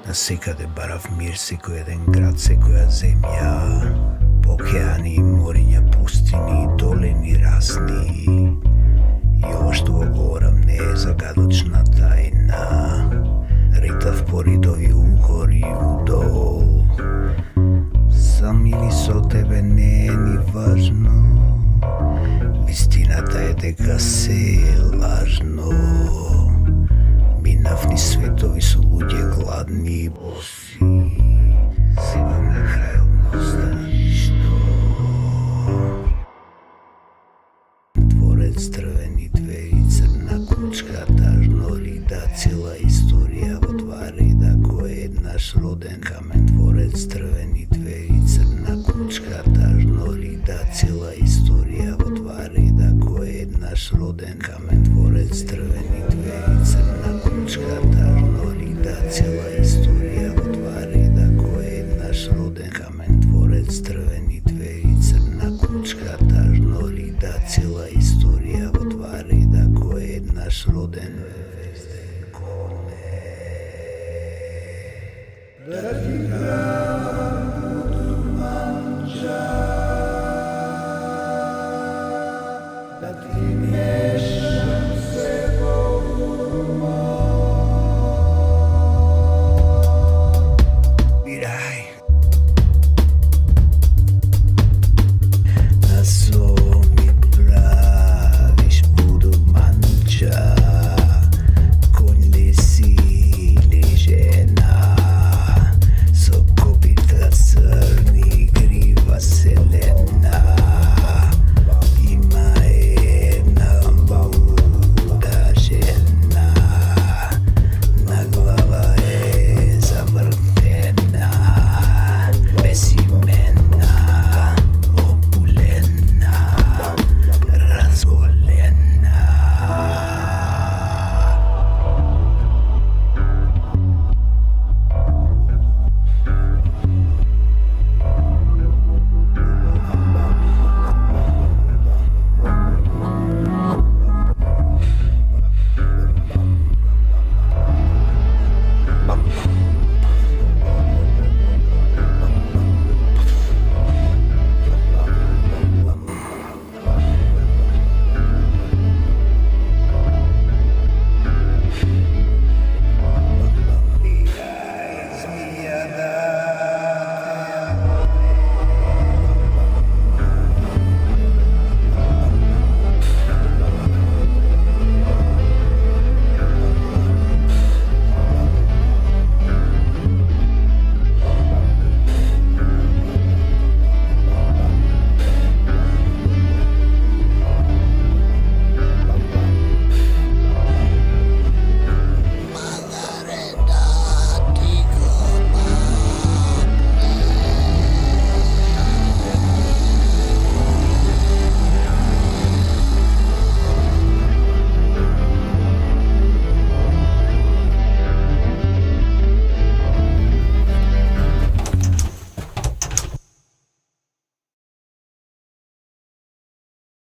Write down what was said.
Насикаде барав мир секој еден град, секоја земја, по океани, мориња, пустини, долини, расни. И ова што го говорам не е загадочна тајна. Ритав по ридови угори удол. Сам или со тебе не е ни важно. Вистината е дека се е лажно. Минавни светови со луѓе гладни и боси. Сепак на крајот остана ништо. Дворец, дрвени двери, црна кучка, тажно рида, цела историја во два реда, кој е еднаш роден камен. Дворец, дрвени двери, црна кучка, тажно рида, цела историја во два реда, кој е еднаш роден камен. Дворец, дрвени двери, црна кучка, тажно рида, цела историја во два реда, кој е еднаш роден камен. Дворец, дрвени двери, црна кучка, тажно рида, цела историја во два реда, кој е еднаш роден. Бирај.